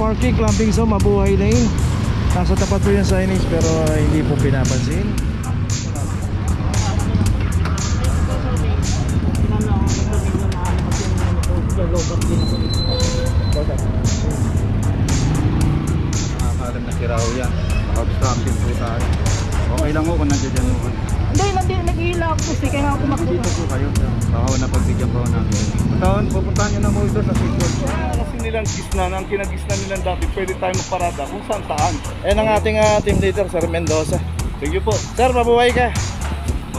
parking, clamping zone, Mabuhay Lane. Nasa tapat po yung signage pero hindi po pinapansin. Nakakalam na si Rao yan. Nakag-stamping po tayo. Okay lang ho kung nandiyan mo. Hindi, nag-ihila ako kasi kaya ako Dito makita. po kayo. Baka na pagbigyan po namin. Taon, pupuntahan nyo na mo ito sa sequel. Kasi nilang gisnan, ang kinagisnan nilang dati, pwede tayo magparada kung saan. Ayan ang ating team leader, Sir Mendoza. Sige po. Sir, mabuhay ka.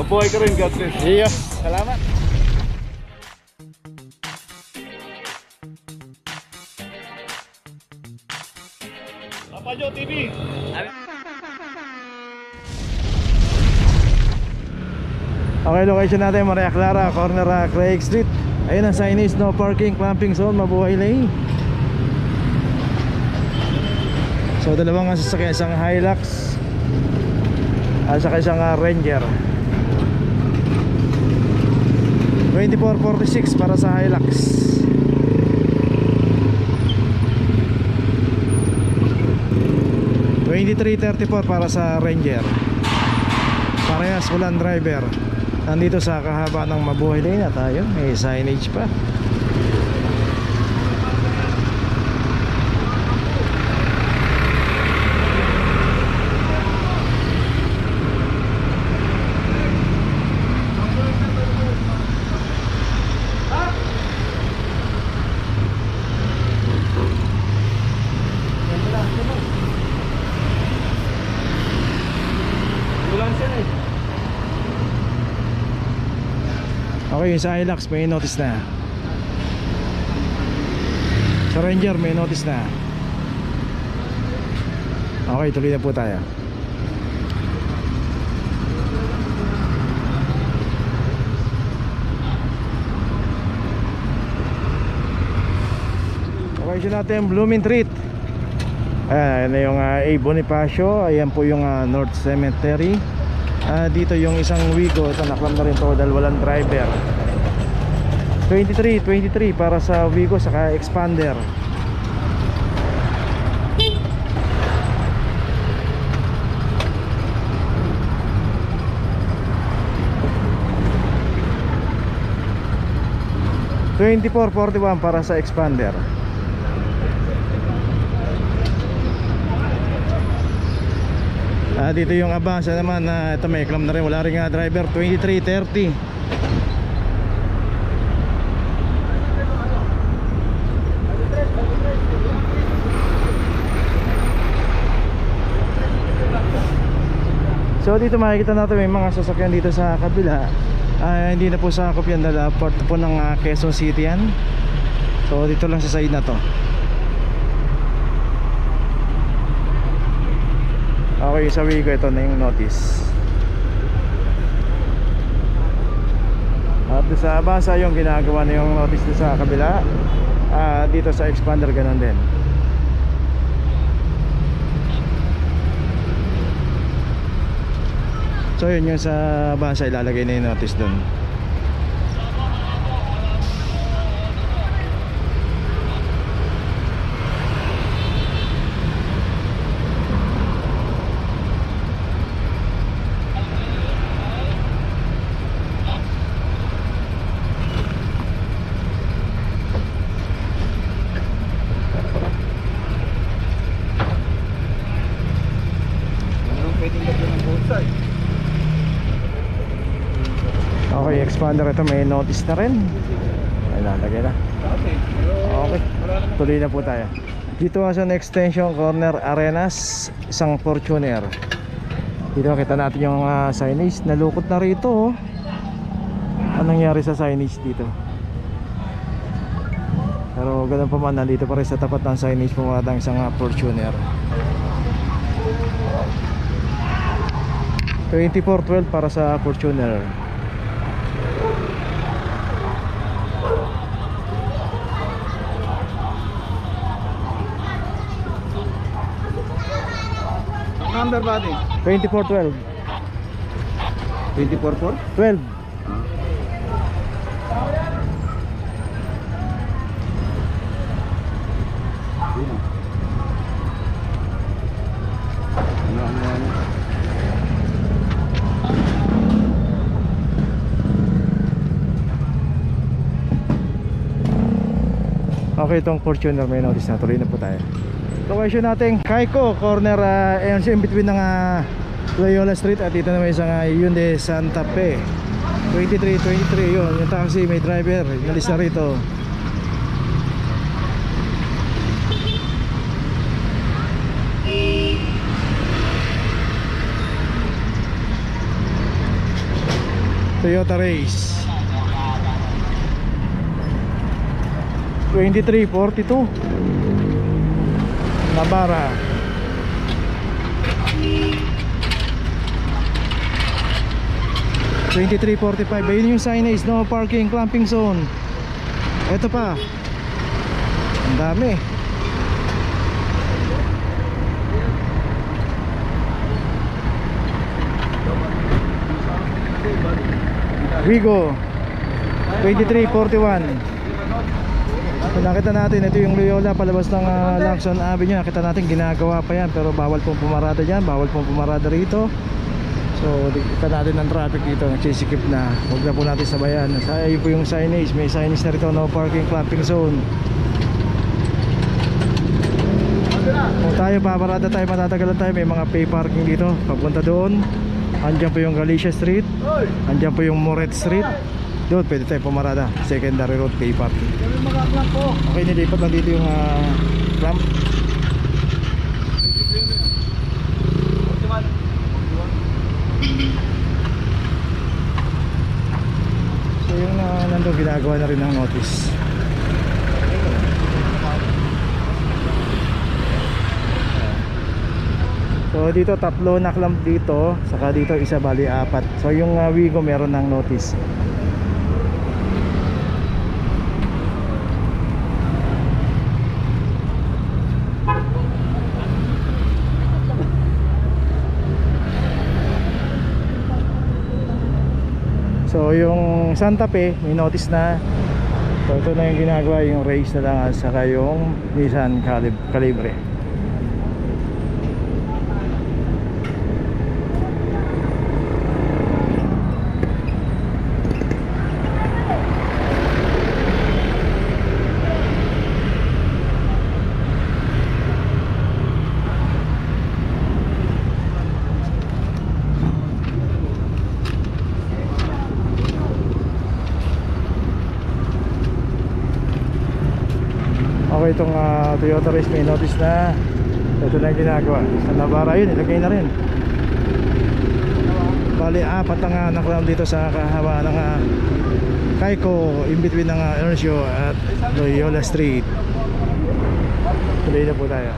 Mabuhay ka rin, God bless. Iyo, salamat. Papajo TV. Okay, location natin Maria Clara, corner Craig Street. Ayun ang signage, no parking, clamping zone, Mabuhay Lane. So dalawang sasakyan, isang Hilux at saka isang Ranger. 2446 para sa Hilux. $23.34 para sa Ranger. Parehas walang driver. Nandito sa kahaba ng Mabuhay Lane at tayo, may signage pa. Okay, yung sa Hilux may notice na. Sa Ranger may notice na. Okay, tuloy na po tayo. Okay, siya natin Blooming Treat. Ayan na yung A. Bonifacio. Ayan po yung North Cemetery. Dito yung isang Wigo. Ito naklam na rin to dahil walang driver. 23 para sa Wigo saka Expander. $24.41 para sa Expander. Dito yung Avanza naman na ito may clam na rin, wala rin nga driver. 23.30. So dito makikita natin may mga sasakyan dito sa kabila. Hindi na po sakop yan dahil part po ng Quezon City yan. So dito lang sa side na to. Okay, sa Wigo ito na yung notice. At sa Avanza yung ginagawa na yung notice sa kabila. Dito sa Expander ganun din. So yun yung sa Avanza ilalagay na yung notice dun. Okay, Expander ito may notice na rin. Ay, lalagay na. Okay, tuloy na po tayo. Dito sa extension corner Arenas, isang Fortuner. Dito kita natin yung signage. Nalukot na rito. Anong nangyari sa signage dito? Pero ganun pa man, nandito pa rin sa tapat ng signage pumatang isang Fortuner. 24.12 para sa Fortuner. Number ba din? 24.12 24-4? 12. Okay, itong Fortuner may notice na. Tuloy na po tayo. Location natin Kaiko corner, in between ng Loyola Street at dito na may isang Hyundai Santa Fe 2323 yun. Yung taxi may driver, inalis na rito. Toyota Race 2342 Navara 2345. Ayun yung signage, no parking, clamping zone. Ito pa, ang dami. Wigo 2341. So, nakita natin ito yung Loyola palabas ng Lacson Avenue. Nakita natin ginagawa pa yan, pero bawal pong pumarada dyan, bawal pong pumarada rito. So kita natin ang traffic dito, nagsisikip na. Huwag na po natin sabayan. Ayun po yung signage, may signage na rito, no parking, clamping zone. Kung tayo paparada tayo, matatagalan tayo, may mga pay parking dito papunta doon. Andiyan po yung Galicia Street, andiyan po yung Moret Street. Doon pwede tayo pumarada, secondary road pay parking. Okay, nilipat lang dito yung clamp. So yung nandun ginagawa na rin ng notice. So dito tatlo na clamp dito, saka dito isa, bali apat. So yung Wigo meron ng notice. So yung Santa Fe may notice na. So ito na yung ginagawa, yung race na lang at saka yung Nissan Calibre. Okay, itong Toyota Race may notice na. Ito na yung ginagawa sa Navara, yun ilagay na rin. Bali apat ang naklam dito sa kahawa ng Kaiko, in between ng Ernesio at Loyola Street. Tuloy na po tayo.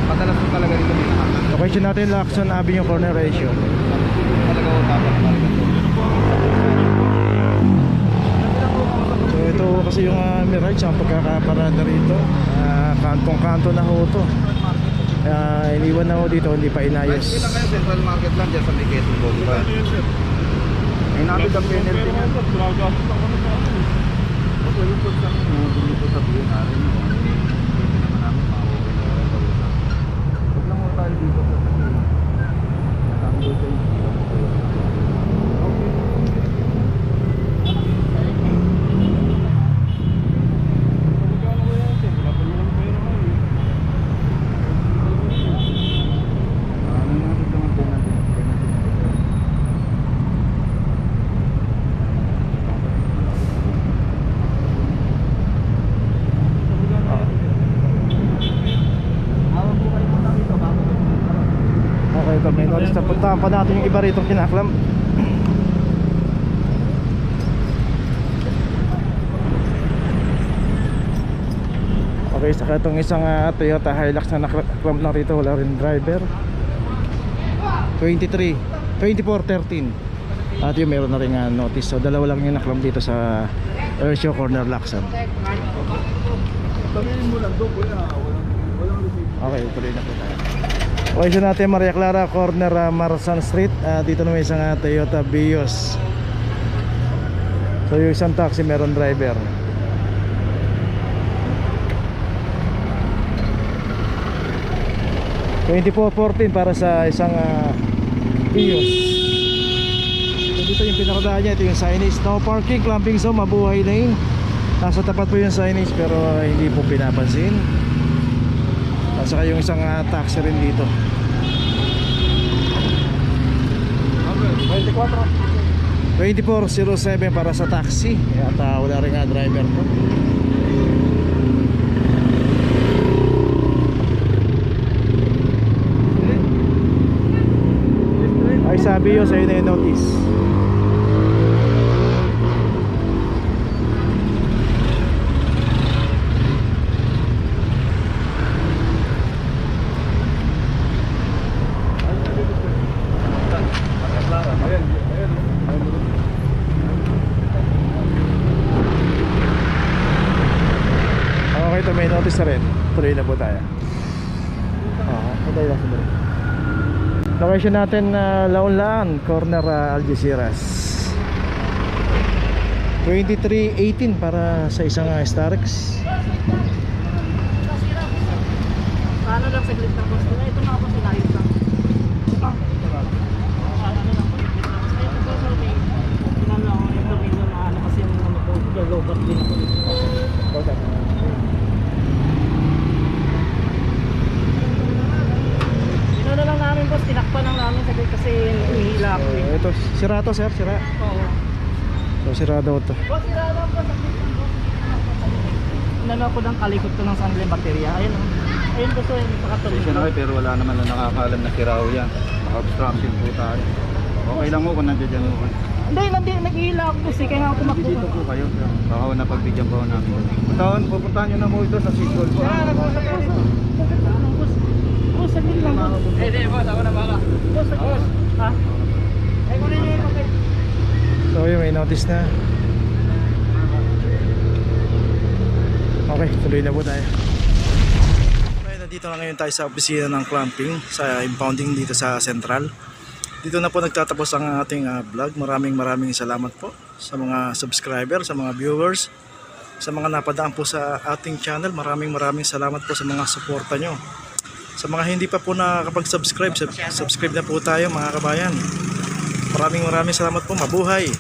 Madalas po talaga dito may nakakita. Location natin Lacson Avenue corner ratio. Talaga utapon. So ito kasi yung Mirage ang pagkakaparada rito. Kantong-kanto na ho to. Iniwan na ho dito, hindi pa inayos. Ilan kayo Central Market lang dyan sa may Quezon Bomba. Ay natin ang penalty niya. Okay, yung po sa dito sa BNR nyo. Pwede naman namin makakawin na gawin. Huwag lang mo tayo dito sa natanggol sa inyo. Okay, ito may notice na. Puntahan pa natin yung iba rito kinaklam. Okay, saka itong isang Toyota Hilux na naklam na rito, wala rin driver. 2413 at yung meron na rin notice. So dalawa lang yung naklam dito sa Ernesio Corner Lacson. Sabihin mo lang doon, kuya, walang receipt. Okay, tuloy na po tayo. Location natin Maria Clara, corner Marsan Street. Dito naman isang Toyota Vios. So yung isang taxi meron driver. $24.14 para sa isang Vios. So dito yung pinakadaan niya, ito yung signage, no parking, clamping zone, Mabuhay Lane. Nasa tapat po yung signage pero hindi po pinapansin. At saka yung isang taxi rin dito. 2407 para sa taxi. At wala rin nga driver po. Ay sabi yun, sa'yo na yung notice. Okay, ito may notice na rin. Tuloy na po tayo. Patay lang sa balik. Location natin Laon-Laan, corner Algeciras. 2318 para sa isang Starex. Paano lang saglit na boss? Ito na ako sa live lang. Ano lang po? Ito po sa may pinano ako yung tornilyo na ano kasi yung ano po, lobat din ako. Ano lang namin boss, tinakpan lang namin saglit kasi hinihila ako eh. Ito, sira to sir, sira. Oo. So, sira daw to. Boss, sira lang po, saglit lang boss. Inano ako ng kalikot ko ng sandali baterya. Ayun o. Ayun po so, yung pakatuloy. Pasensya na kayo, pero wala naman na nakakaalam na siraw yan. Naka-obstruction po tayo. Okay lang mo kung nandiyan mo. Hindi, naghihila ako boss eh, kaya nga ako tumakbo. Dito po kayo. Baka napagbigyan pa ako namin. Pupuntahan nyo na mo ito sa Sigol po. Boss, saglit lang boss. Hindi, boss, ako na baka. Boss, saglit. Ha? Ay, kunin nyo yung papel. So, yun, may notice na. Okay, tuloy na po tayo. Okay, nandito na ngayon tayo sa opisina ng clamping, sa impounding dito sa Central. Dito na po nagtatapos ang ating vlog. Maraming salamat po sa mga subscriber, sa mga viewers, sa mga napadaan po sa ating channel. Maraming salamat po sa mga suporta nyo. Sa mga hindi pa po nakakapag-subscribe, subscribe na po tayo mga kabayan. Maraming salamat po. Mabuhay!